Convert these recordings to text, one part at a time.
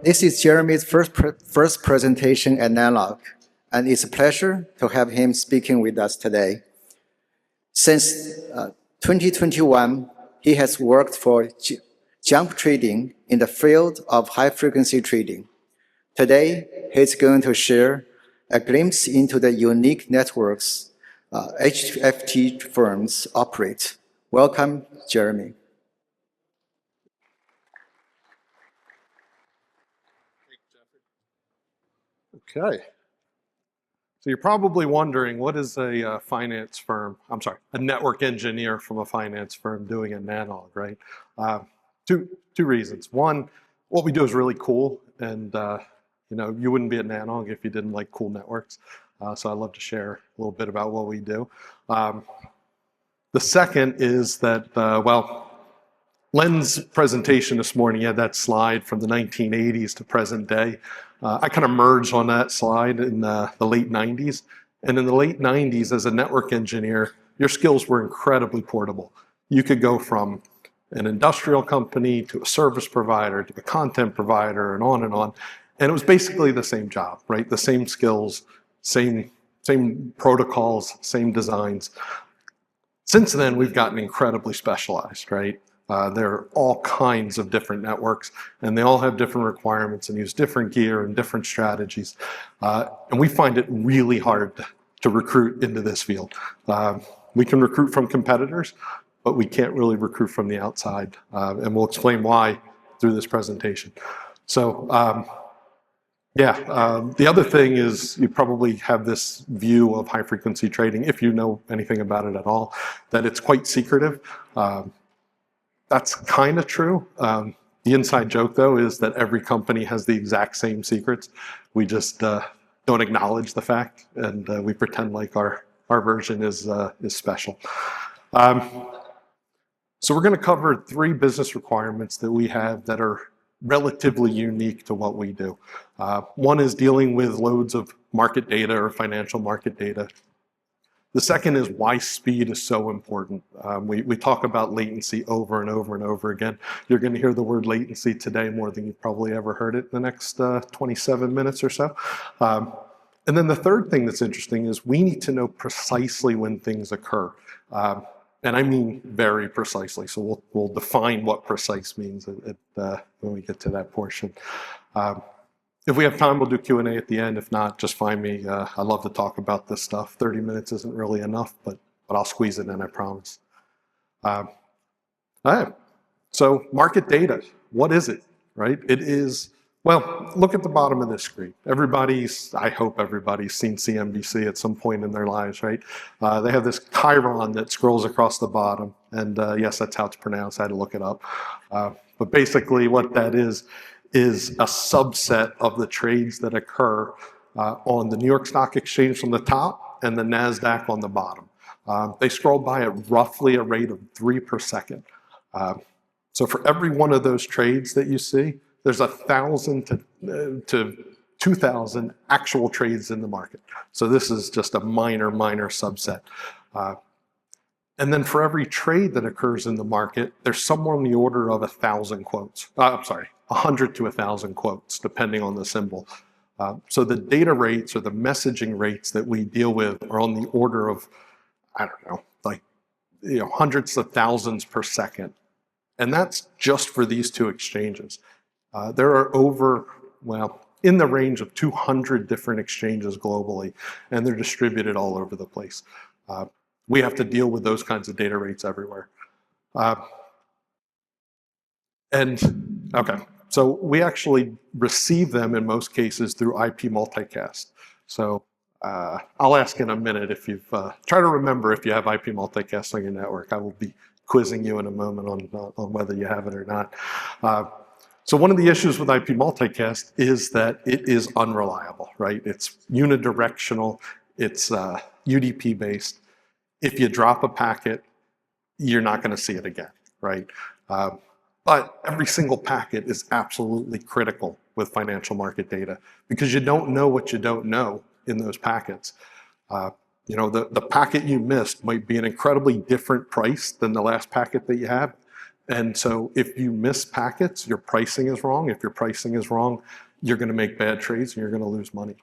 This is Jeremy's first presentation at Nanook, and it's a pleasure to have him speaking with us today. Since 2021, he has worked for jump trading in the field of high-frequency trading. Today, he's going to share a glimpse into the unique networks HFT firms operate. Welcome, Jeremy. Okay. So you're probably wondering, what is a a network engineer from a finance firm doing at Nanook, right? Two reasons. One, what we do is really cool, and you wouldn't be at Nanook if you didn't like cool networks. So I'd love to share a little bit about what we do. The second is that, Len's presentation this morning, he had that slide from the 1980s to present day. I kind of merged on that slide in the late 90s. And in the late 90s, as a network engineer, your skills were incredibly portable. You could go from an industrial company to a service provider to a content provider and on and on. And it was basically the same job, right? The same skills, same protocols, same designs. Since then, we've gotten incredibly specialized, right? There are all kinds of different networks, and they all have different requirements and use different gear and different strategies. And we find it really hard to recruit into this field. We can recruit from competitors, but we can't really recruit from the outside. And we'll explain why through this presentation. So, the other thing is you probably have this view of high-frequency trading, if you know anything about it at all, that it's quite secretive. That's kind of true. The inside joke, though, is that every company has the exact same secrets. We just don't acknowledge the fact, and we pretend like our version is special. So we're going to cover 3 business requirements that we have that are relatively unique to what we do. One is dealing with loads of market data or financial market data. The second is why speed is so important. We talk about latency over and over and over again. You're going to hear the word latency today more than you've probably ever heard it in the next 27 minutes or so. And then the third thing that's interesting is we need to know precisely when things occur. And I mean very precisely. So we'll define what precise means when we get to that portion. If we have time, we'll do Q&A at the end. If not, just find me. I love to talk about this stuff. 30 minutes isn't really enough, but I'll squeeze it in, I promise. All right. So market data, what is it, right? It is, look at the bottom of this screen. I hope everybody's seen CNBC at some point in their lives, right? They have this chyron that scrolls across the bottom. And yes, that's how it's pronounced. I had to look it up. But basically what that is a subset of the trades that occur on the New York Stock Exchange from the top and the NASDAQ on the bottom. They scroll by at roughly a rate of 3 per second. So for every one of those trades that you see, there's 1,000 to 2,000 actual trades in the market. So this is just a minor subset. And then for every trade that occurs in the market, there's somewhere on the order of 1,000 quotes. 100 to 1,000 quotes, depending on the symbol. So the data rates or the messaging rates that we deal with are on the order of, hundreds of thousands per second. And that's just for these 2 exchanges. There are in the range of 200 different exchanges globally, and they're distributed all over the place. We have to deal with those kinds of data rates everywhere. So we actually receive them in most cases through IP Multicast. So I'll ask in a minute if you've, try to remember if you have IP Multicast on your network. I will be quizzing you in a moment on whether you have it or not. So one of the issues with IP Multicast is that it is unreliable, right? It's unidirectional, it's UDP based. If you drop a packet, you're not going to see it again, right? But every single packet is absolutely critical with financial market data because you don't know what you don't know in those packets. The packet you missed might be an incredibly different price than the last packet that you have, And so if you miss packets, your pricing is wrong. If your pricing is wrong, you're going to make bad trades and you're going to lose money.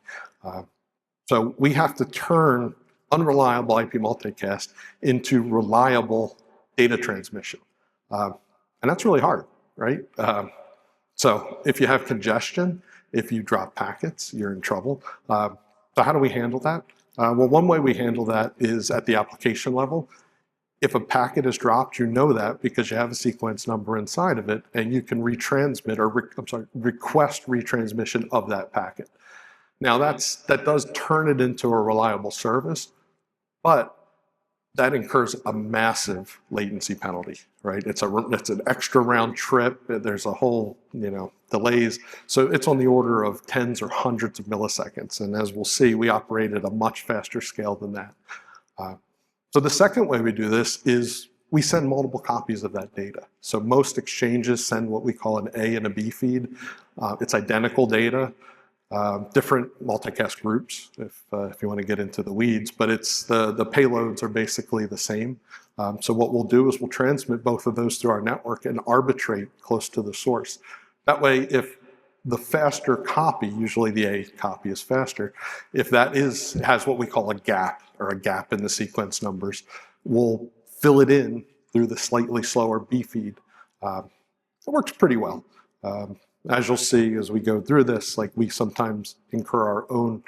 So we have to turn unreliable IP multicast into reliable data transmission. And that's really hard, right? So if you have congestion, if you drop packets, you're in trouble. So how do we handle that? Well, one way we handle that is at the application level. If a packet is dropped, you know that because you have a sequence number inside of it, and you can retransmit or request retransmission of that packet. Now that does turn it into a reliable service, but that incurs a massive latency penalty, right? It's an extra round trip. There's a whole, delays. So it's on the order of tens or hundreds of milliseconds. And as we'll see, we operate at a much faster scale than that. So the second way we do this is we send multiple copies of that data. So most exchanges send what we call an A and a B feed. It's identical data. Different multicast groups, if you want to get into the weeds, but it's the payloads are basically the same. So what we'll do is we'll transmit both of those through our network and arbitrate close to the source. That way, if the faster copy, usually the A copy is faster, if that has what we call a gap or a gap in the sequence numbers, we'll fill it in through the slightly slower B feed. It works pretty well. As you'll see as we go through this, like we sometimes incur our own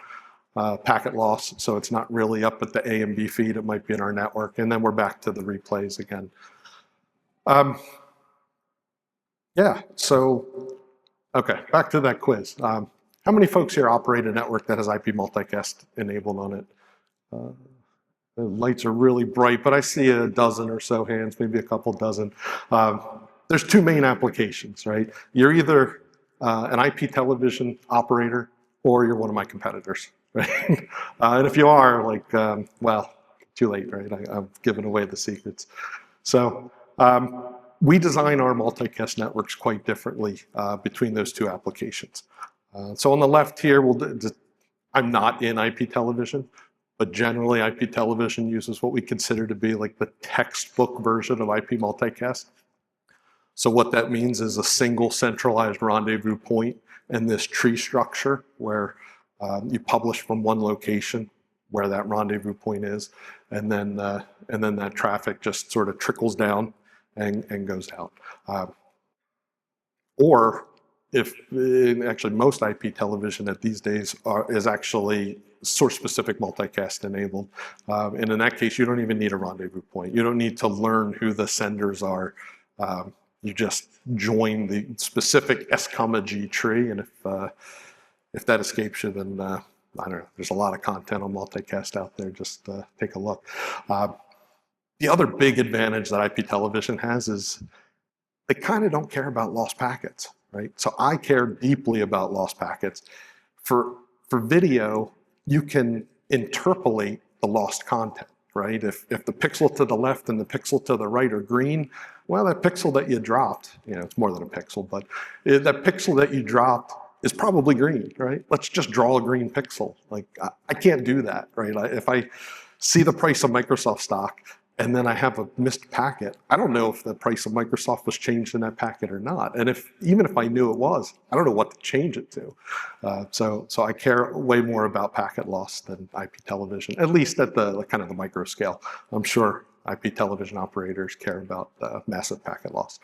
packet loss, so it's not really up at the A and B feed, it might be in our network, and then we're back to the replays again. Yeah, so, okay, back to that quiz. How many folks here operate a network that has IP multicast enabled on it? The lights are really bright, but I see a dozen or so hands, maybe a couple dozen. There's two main applications, right? You're either an IP television operator or you're one of my competitors, right? And if you are, well, too late, right? I've given away the secrets. So we design our multicast networks quite differently between those two applications. So on the left here, I'm not in IP television, but generally IP television uses what we consider to be like the textbook version of IP multicast. So what that means is a single centralized rendezvous point and this tree structure where you publish from one location where that rendezvous point is, and then that traffic just sort of trickles down and goes out. Or if actually most IP television at these days is actually source-specific multicast enabled. And in that case, you don't even need a rendezvous point. You don't need to learn who the senders are. You just join the specific S, G tree, and if that escapes you, then I don't know. There's a lot of content on multicast out there. Just take a look. The other big advantage that IP television has is they kind of don't care about lost packets, right? So I care deeply about lost packets. For video, you can interpolate the lost content, right? If the pixel to the left and the pixel to the right are green, well, that pixel that you dropped, it's more than a pixel, but that pixel that you dropped is probably green, right? Let's just draw a green pixel. Like, I can't do that, right? If I see the price of Microsoft stock and then I have a missed packet, I don't know if the price of Microsoft was changed in that packet or not. And even if I knew it was, I don't know what to change it to. So I care way more about packet loss than IP television, at least at the kind of the micro scale. I'm sure IP television operators care about massive packet loss.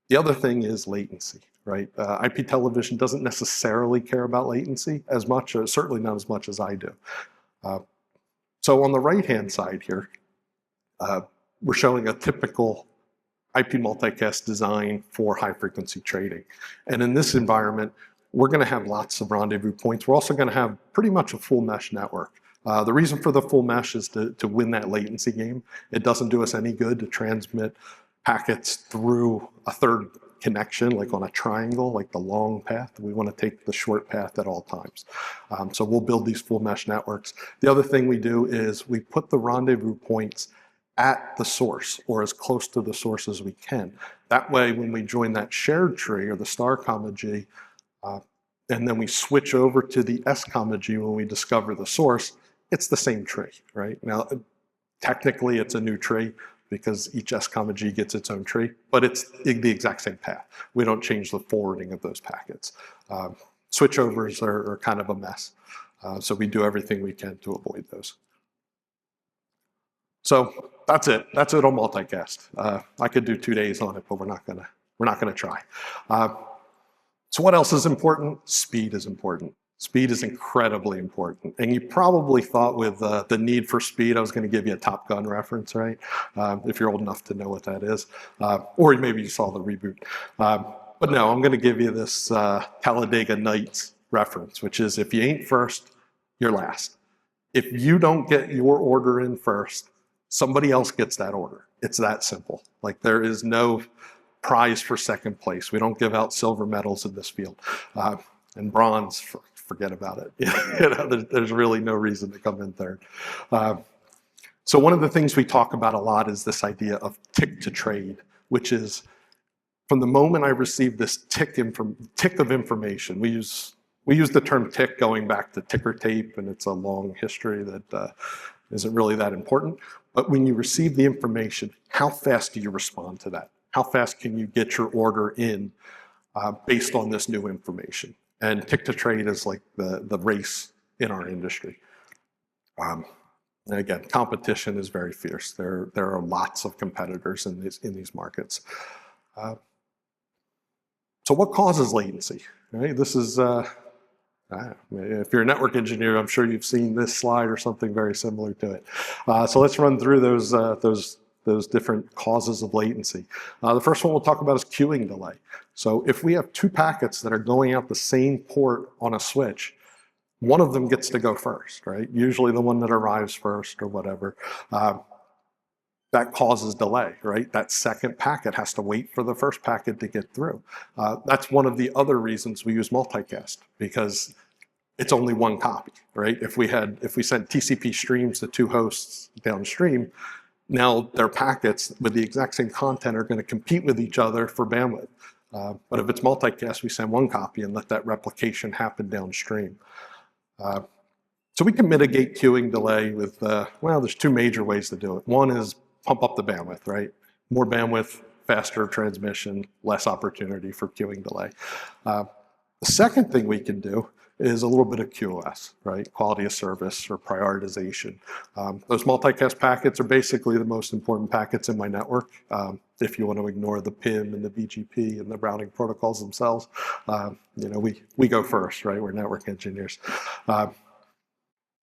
The other thing is latency, right? IP television doesn't necessarily care about latency as much, or certainly not as much as I do. So on the right-hand side here, we're showing a typical IP multicast design for high-frequency trading. And in this environment, we're going to have lots of rendezvous points. We're also going to have pretty much a full mesh network. The reason for the full mesh is to win that latency game. It doesn't do us any good to transmit packets through a third connection, like on a triangle, like the long path. We want to take the short path at all times. So we'll build these full mesh networks. The other thing we do is we put the rendezvous points at the source, or as close to the source as we can. That way, when we join that shared tree, or the star comma G, and then we switch over to the S comma G when we discover the source, it's the same tree, right? Now, technically it's a new tree, because each S comma G gets its own tree, but it's the exact same path. We don't change the forwarding of those packets. Switchovers are kind of a mess. So we do everything we can to avoid those. So that's it. That's it on multicast. I could do 2 days on it, but we're not gonna try. So what else is important? Speed is important. Speed is incredibly important. And you probably thought with the need for speed, I was going to give you a Top Gun reference, right? If you're old enough to know what that is. Or maybe you saw the reboot. But no, I'm going to give you this Talladega Nights reference, which is if you ain't first, you're last. If you don't get your order in first, somebody else gets that order. It's that simple. Like there is no prize for second place. We don't give out silver medals in this field. And bronze, forget about it. You know, there's really no reason to come in third. So one of the things we talk about a lot is this idea of tick to trade, which is from the moment I receive this tick of information, we use the term tick going back to ticker tape, and it's a long history that isn't really that important. But when you receive the information, how fast do you respond to that? How fast can you get your order in based on this new information? And tick to trade is like the race in our industry. And again, competition is very fierce. There are lots of competitors in these markets. So what causes latency? Right? This is, if you're a network engineer, I'm sure you've seen this slide or something very similar to it. So let's run through those different causes of latency. The first one we'll talk about is queuing delay. So if we have two packets that are going out the same port on a switch, one of them gets to go first, right? Usually the one that arrives first or whatever. That causes delay, right? That second packet has to wait for the first packet to get through. That's one of the other reasons we use multicast, because it's only one copy, right? If we sent TCP streams to two hosts downstream, now their packets with the exact same content are going to compete with each other for bandwidth. But if it's multicast, we send one copy and let that replication happen downstream. So we can mitigate queuing delay with, well, there's two major ways to do it. One is pump up the bandwidth, right? More bandwidth, faster transmission, less opportunity for queuing delay. The second thing we can do is a little bit of QoS, right? Quality of service or prioritization. Those multicast packets are basically the most important packets in my network. If you want to ignore the PIM and the BGP and the routing protocols themselves, you know, we go first, right? We're network engineers.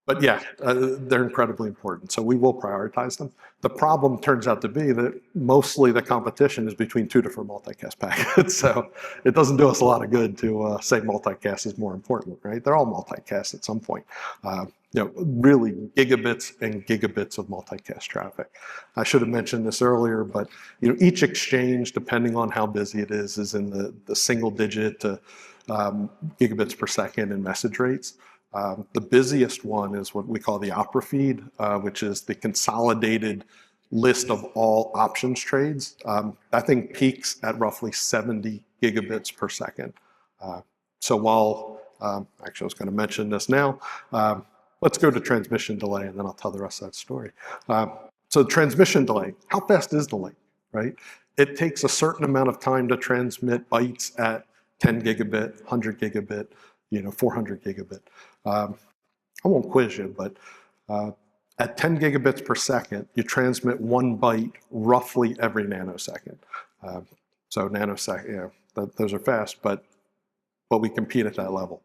But yeah, they're incredibly important, so we will prioritize them. The problem turns out to be that mostly the competition is between two different multicast packets, so it doesn't do us a lot of good to say multicast is more important, right? They're all multicast at some point. You know, really gigabits and gigabits of multicast traffic. I should have mentioned this earlier, but you know, each exchange, depending on how busy it is in the single digit to gigabits per second in message rates. The busiest one is what we call the opera feed, which is the consolidated list of all options trades. That thing peaks at roughly 70 gigabits per second. So while, actually I was going to mention this now, let's go to transmission delay and then I'll tell the rest of that story. So transmission delay, how fast is the link, right? It takes a certain amount of time to transmit bytes at 10 gigabit, 100 gigabit, you know, 400 gigabit. I won't quiz you, but at 10 gigabits per second, you transmit 1 byte roughly every nanosecond. So nanosecond, you know, those are fast, but we compete at that level.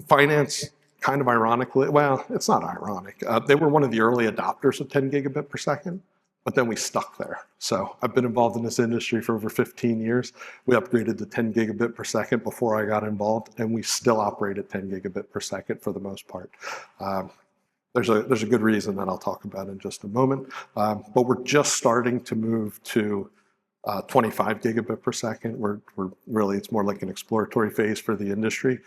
Finance, kind of ironically, well, it's not ironic. They were one of the early adopters of 10 gigabit per second. But then we stuck there. So I've been involved in this industry for over 15 years. We upgraded to 10 gigabit per second before I got involved, and we still operate at 10 gigabit per second for the most part. There's a good reason that I'll talk about in just a moment. But we're just starting to move to 25 gigabit per second. We're really, it's more like an exploratory phase for the industry.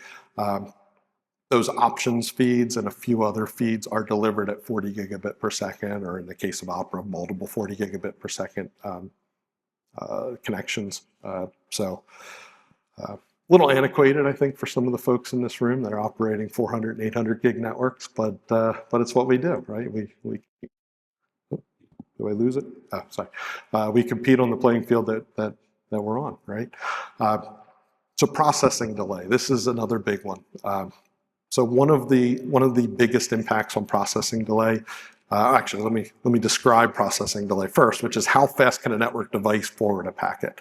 Those options feeds and a few other feeds are delivered at 40 gigabit per second, or in the case of Opera, multiple 40 gigabit per second connections. So a little antiquated, I think, for some of the folks in this room that are operating 400 and 800 gig networks, but it's what we do, right? Do I lose it? Oh, sorry. We compete on the playing field that we're on, right? So processing delay. This is another big one. So one of the biggest impacts on processing delay. Actually, let me describe processing delay first, which is how fast can a network device forward a packet.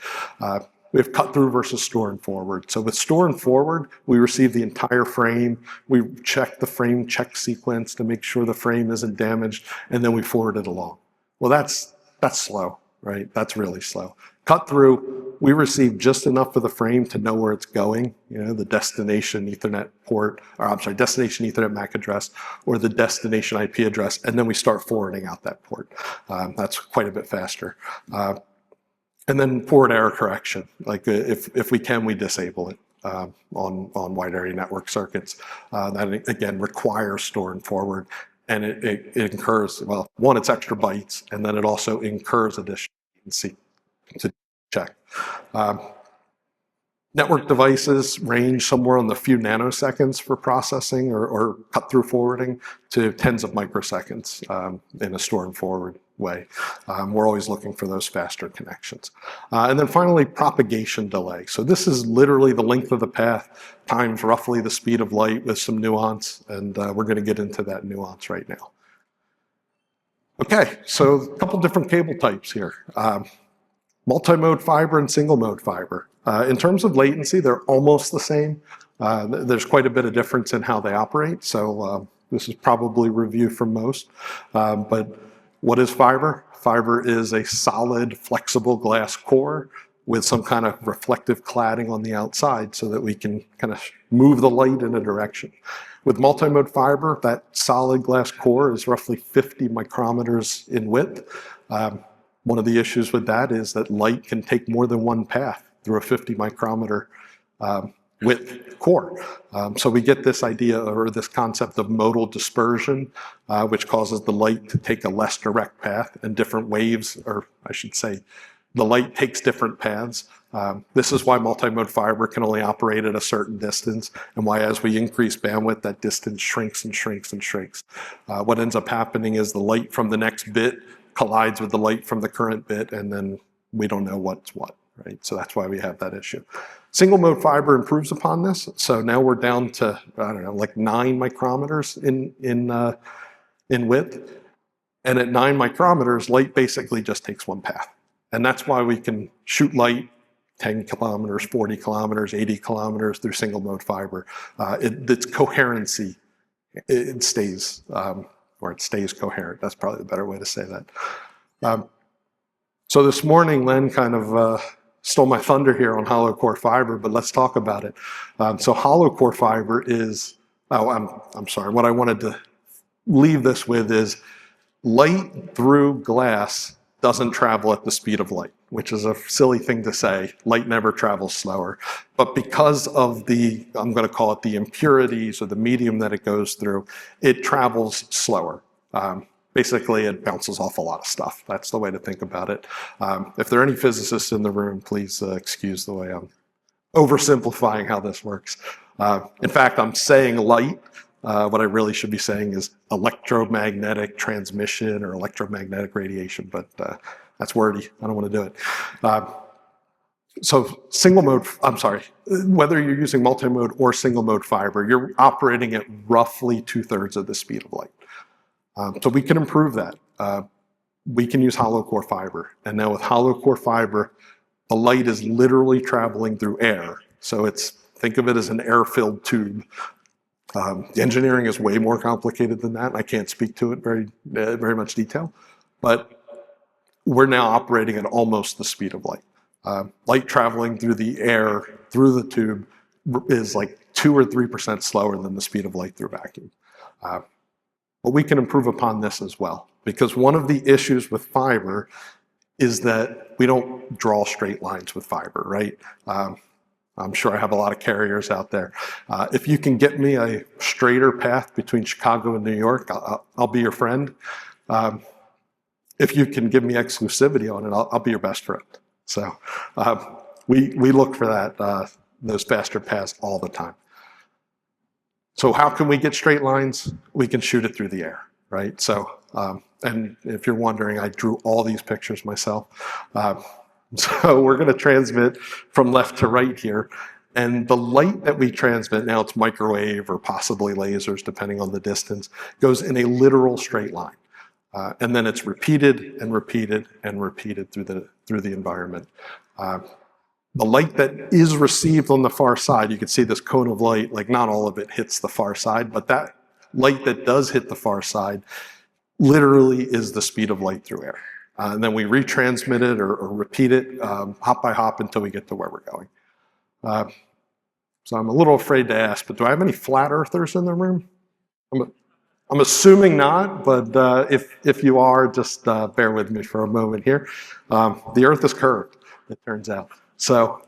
We have cut through versus store and forward. So with store and forward, we receive the entire frame. We check the frame check sequence to make sure the frame isn't damaged, and then we forward it along. Well, that's slow, right? That's really slow. Cut through, we receive just enough of the frame to know where it's going, the destination Ethernet port, or I'm sorry, destination Ethernet MAC address, or the destination IP address, and then we start forwarding out that port. That's quite a bit faster. And then forward error correction, like if we can, we disable it on wide area network circuits. That again requires store and forward, and it incurs, well, one, it's extra bytes, and then it also incurs additional latency to check. Network devices range somewhere on the few nanoseconds for processing or cut through forwarding to tens of microseconds in a store and forward way. We're always looking for those faster connections. And then finally, propagation delay. So this is literally the length of the path times roughly the speed of light with some nuance, and we're going to get into that nuance right now. Okay, so a couple different cable types here. Multi-mode fiber and single-mode fiber. In terms of latency, they're almost the same. There's quite a bit of difference in how they operate, so this is probably review for most. But what is fiber? Fiber is a solid, flexible glass core with some kind of reflective cladding on the outside so that we can kind of move the light in a direction. With multi-mode fiber, that solid glass core is roughly 50 micrometers in width. One of the issues with that is that light can take more than one path through a 50 micrometer width core. So we get this idea or this concept of modal dispersion, which causes the light to take a less direct path and different waves, or I should say, the light takes different paths. This is why multi-mode fiber can only operate at a certain distance, and why as we increase bandwidth, that distance shrinks and shrinks and shrinks. What ends up happening is the light from the next bit collides with the light from the current bit, and then we don't know what's what, right? So that's why we have that issue. Single mode fiber improves upon this. So now we're down to, I don't know, like 9 micrometers in width. And at 9 micrometers, light basically just takes one path. And that's why we can shoot light 10 kilometers, 40 kilometers, 80 kilometers through single mode fiber. Its coherency, it stays, or it stays coherent. That's probably the better way to say that. So this morning, Len kind of stole my thunder here on hollow core fiber, but let's talk about it. So hollow core fiber is, I'm sorry, what I wanted to leave this with is light through glass doesn't travel at the speed of light, which is a silly thing to say. Light never travels slower. But because of the, I'm going to call it the impurities or the medium that it goes through, it travels slower. Basically, it bounces off a lot of stuff. That's the way to think about it. If there are any physicists in the room, please excuse the way I'm oversimplifying how this works. In fact, I'm saying light. What I really should be saying is electromagnetic transmission or electromagnetic radiation, but that's wordy. I don't want to do it. So single mode, I'm sorry, whether you're using multi-mode or single mode fiber, you're operating at roughly 2/3 of the speed of light. So we can improve that. We can use hollow core fiber. And now with hollow core fiber, the light is literally traveling through air. So think of it as an air-filled tube. The engineering is way more complicated than that. I can't speak to it very much detail, but we're now operating at almost the speed of light. Light traveling through the air, through the tube, is like 2 or 3% slower than the speed of light through vacuum. But we can improve upon this as well, because one of the issues with fiber is that we don't draw straight lines with fiber, right? I'm sure I have a lot of carriers out there. If you can get me a straighter path between Chicago and New York, I'll be your friend. If you can give me exclusivity on it, I'll be your best friend. So we look for that, those faster paths all the time. So how can we get straight lines? We can shoot it through the air, right? So And if you're wondering, I drew all these pictures myself. So we're going to transmit from left to right here. And the light that we transmit, now it's microwave or possibly lasers, depending on the distance, goes in a literal straight line. And then it's repeated and repeated and repeated through the environment. The light that is received on the far side, you can see this cone of light, like not all of it hits the far side, but that light that does hit the far side literally is the speed of light through air. And then we retransmit it or repeat it hop by hop until we get to where we're going. So I'm a little afraid to ask, but do I have any flat earthers in the room? I'm assuming not, but if you are, just bear with me for a moment here. The Earth is curved, it turns out. So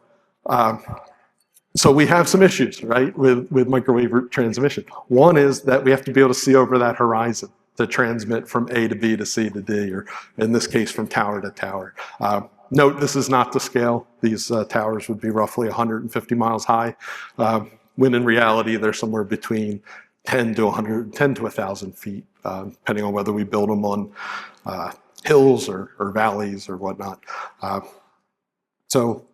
we have some issues, right, with microwave transmission. One is that we have to be able to see over that horizon to transmit from A to B to C to D, or in this case, from tower to tower. Note, this is not to scale. These towers would be roughly 150 miles high, when in reality, they're somewhere between 10 to 1,000 feet, depending on whether we build them on hills or valleys or whatnot. So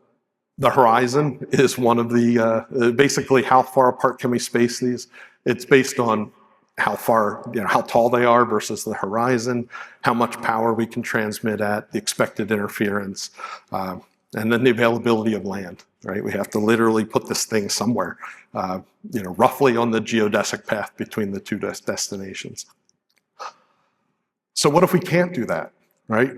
the horizon is one of the, basically how far apart can we space these? It's based on how far, how tall they are versus the horizon, how much power we can transmit at, the expected interference, and then the availability of land, right? We have to literally put this thing somewhere, roughly on the geodesic path between the two destinations. So what if we can't do that, right?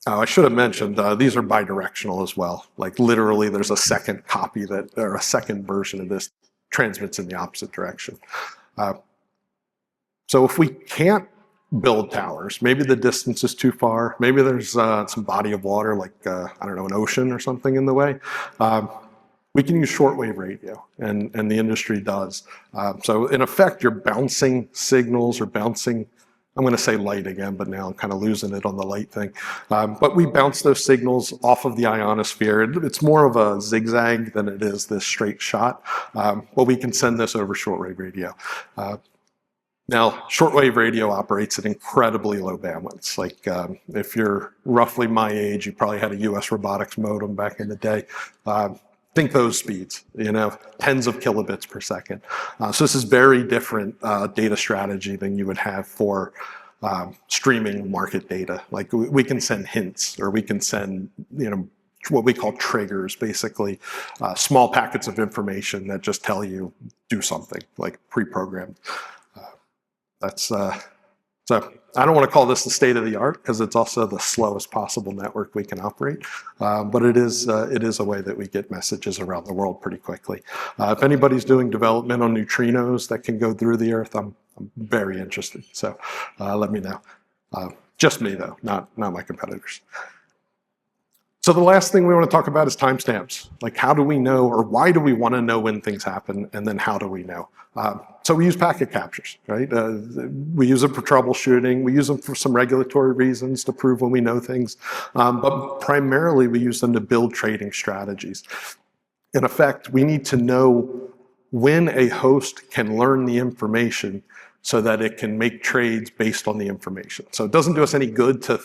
I should have mentioned, these are bidirectional as well. Like literally there's a second copy or a second version of this transmits in the opposite direction. So if we can't build towers, maybe the distance is too far, maybe there's some body of water like, I don't know, an ocean or something in the way, we can use shortwave radio, and the industry does. So in effect, you're bouncing signals or bouncing, I'm going to say light again, but now I'm kind of losing it on the light thing. But we bounce those signals off of the ionosphere. It's more of a zigzag than it is this straight shot. But we can send this over shortwave radio. Now, shortwave radio operates at incredibly low bandwidths. Like if you're roughly my age, you probably had a US robotics modem back in the day. Think those speeds, tens of kilobits per second. So this is very different data strategy than you would have for streaming market data. Like we can send hints, or we can send, what we call triggers, basically small packets of information that just tell you do something, like pre-programmed. So I don't want to call this the state of the art because it's also the slowest possible network we can operate, but it is a way that we get messages around the world pretty quickly. If anybody's doing development on neutrinos that can go through the Earth, I'm very interested. So let me know. Just me though, not my competitors. So the last thing we want to talk about is timestamps. Like how do we know, or why do we want to know when things happen, and then how do we know? So we use packet captures, right? We use them for troubleshooting. We use them for some regulatory reasons to prove when we know things. But primarily we use them to build trading strategies. In effect, we need to know when a host can learn the information so that it can make trades based on the information. So it doesn't do us any good to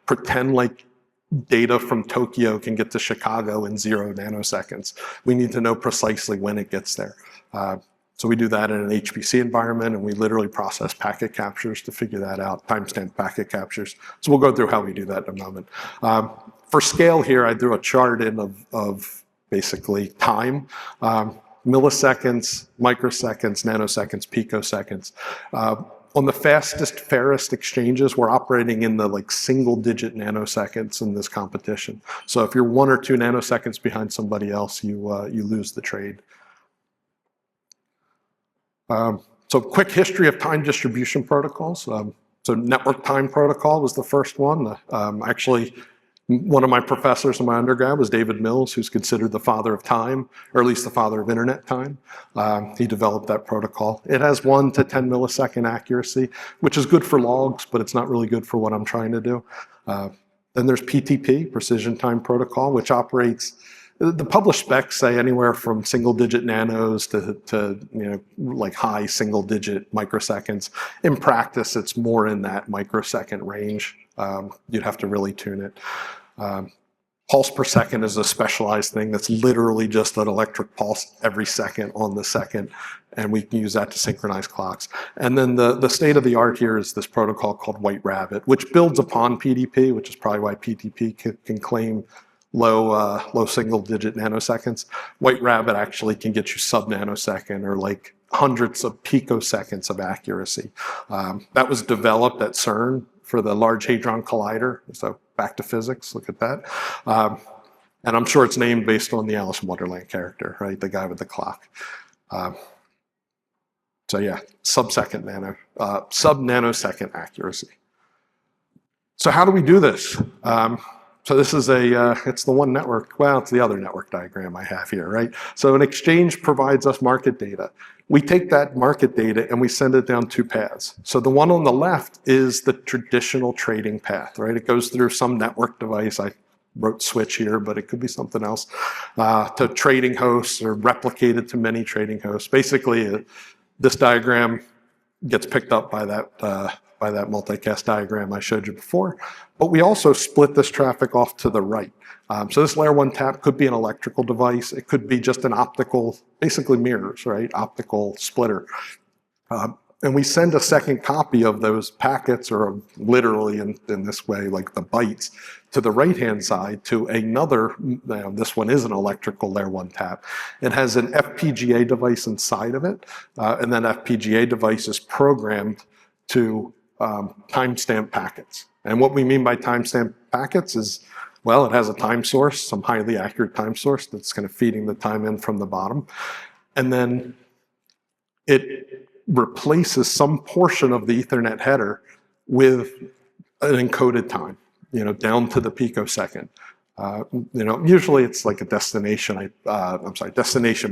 pretend like data from Tokyo can get to Chicago in 0 nanoseconds. We need to know precisely when it gets there. So we do that in an HPC environment, and we literally process packet captures to figure that out, timestamp packet captures. So we'll go through how we do that in a moment. For scale here, I drew a chart in of basically time. Milliseconds, microseconds, nanoseconds, picoseconds. On the fastest, fairest exchanges, we're operating in the single-digit nanoseconds in this competition. So if you're 1 or 2 nanoseconds behind somebody else, you lose the trade. So quick history of time distribution protocols. So network time protocol was the first one. Actually, one of my professors in my undergrad was David Mills, who's considered the father of time, or at least the father of internet time. He developed that protocol. It has 1 to 10 millisecond accuracy, which is good for logs, but it's not really good for what I'm trying to do. Then there's PTP, Precision Time Protocol, which operates The published specs say anywhere from single-digit nanos to like high single-digit microseconds. In practice, it's more in that microsecond range. You'd have to really tune it. Pulse per second is a specialized thing that's literally just an electric pulse every second on the second, and we can use that to synchronize clocks. And then the state of the art here is this protocol called White Rabbit, which builds upon PDP, which is probably why PDP can claim low single-digit nanoseconds. White Rabbit actually can get you sub-nanosecond or like hundreds of picoseconds of accuracy. That was developed at CERN for the Large Hadron Collider. So back to physics, look at that. And I'm sure it's named based on the Alice in Wonderland character, right? The guy with the clock. So yeah, sub-nanosecond accuracy. So how do we do this? So this is it's the one network, well, it's the other network diagram I have here, right? So an exchange provides us market data. We take that market data and we send it down two paths. So the one on the left is the traditional trading path, right? It goes through some network device. I wrote switch here, but it could be something else, to trading hosts or replicated to many trading hosts. Basically, this diagram gets picked up by that multicast diagram I showed you before. But we also split this traffic off to the right. So this layer 1 tap could be an electrical device. It could be just an optical, basically mirrors, right? Optical splitter. And we send a second copy of those packets, or literally in this way, like the bytes, to the right-hand side to another, this one is an electrical layer 1 tap. It has an FPGA device inside of it, and that FPGA device is programmed to timestamp packets. And what we mean by timestamp packets is, well, it has a time source, some highly accurate time source that's kind of feeding the time in from the bottom. And then it replaces some portion of the Ethernet header with an encoded time, down to the picosecond. Usually it's like a destination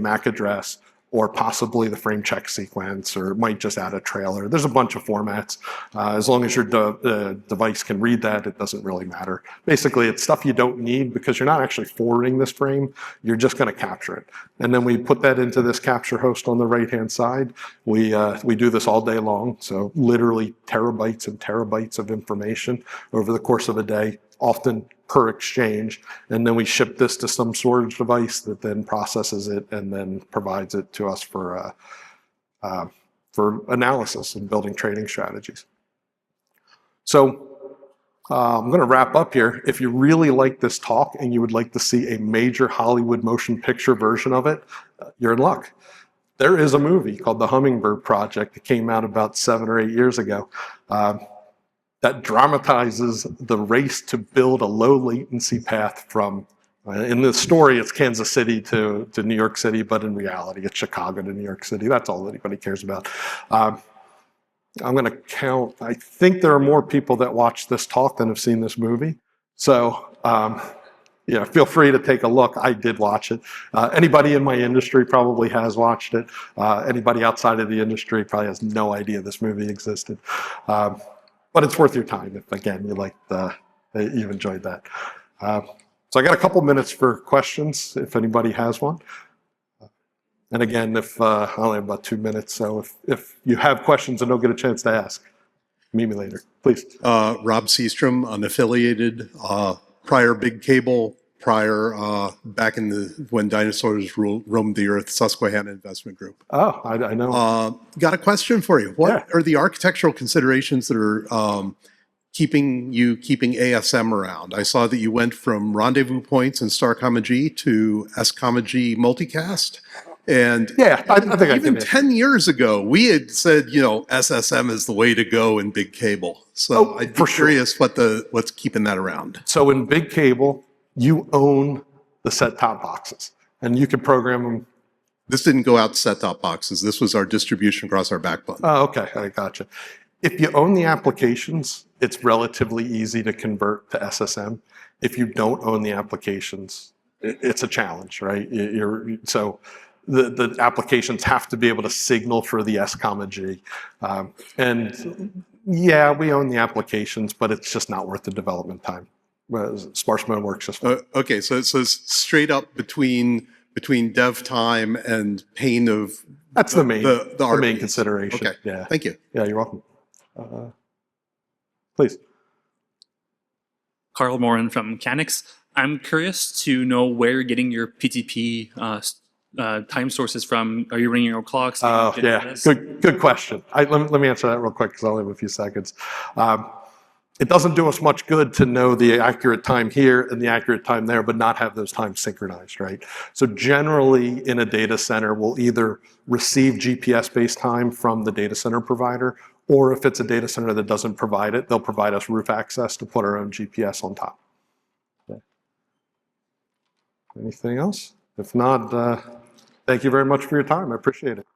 MAC address, or possibly the frame check sequence, or it might just add a trailer. There's a bunch of formats. As long as your device can read that, it doesn't really matter. Basically, it's stuff you don't need because you're not actually forwarding this frame. You're just going to capture it. And then we put that into this capture host on the right-hand side. We do this all day long, so literally terabytes and terabytes of information over the course of a day, often per exchange, and then we ship this to some storage device that then processes it and then provides it to us for analysis and building trading strategies. So I'm going to wrap up here. If you really like this talk and you would like to see a major Hollywood motion picture version of it, you're in luck. There is a movie called The Hummingbird Project that came out about 7 or 8 years ago. That dramatizes the race to build a low latency path from, in the story, it's Kansas City to New York City, but in reality, it's Chicago to New York City. That's all anybody cares about. I'm going to count, I think there are more people that watch this talk than have seen this movie. So, feel free to take a look. I did watch it. Anybody in my industry probably has watched it. Anybody outside of the industry probably has no idea this movie existed. But it's worth your time if, again, you've enjoyed that. So I got a couple minutes for questions if anybody has one. And again, I only have about 2 minutes, so if you have questions and don't get a chance to ask, meet me later, please. Rob Seastrom, unaffiliated, prior Big Cable, back in when dinosaurs roamed the earth, Susquehanna Investment Group. Oh, I know. Got a question for you. What are the architectural considerations that are keeping ASM around? I saw that you went from rendezvous points in star comma G to S comma G multicast. And I think even 10 years ago, we had said, SSM is the way to go in Big Cable. So I'd be curious what's keeping that around. So in Big Cable, you own the set-top boxes, and you can program them. This didn't go out to set-top boxes. This was our distribution across our backbone. Oh, okay, I gotcha. If you own the applications, it's relatively easy to convert to SSM. If you don't own the applications, it's a challenge, right? So the applications have to be able to signal for the S comma G. And yeah, we own the applications, but it's just not worth the development time. Sparse mode works just fine. Okay, so it's straight up between dev time and pain of That's the main RPs. consideration. Okay, Yeah. thank you. Yeah, you're welcome. Please. Carl Morin from Canix. I'm curious to know where you're getting your PTP time sources from. Are you running your own clocks? Oh, yeah. Good question. Let me answer that real quick because I only have a few seconds. It doesn't do us much good to know the accurate time here and the accurate time there, but not have those times synchronized, right? So generally in a data center, we'll either receive GPS-based time from the data center provider, or if it's a data center that doesn't provide it, they'll provide us roof access to put our own GPS on top. Okay. Anything else? If not, thank you very much for your time. I appreciate it.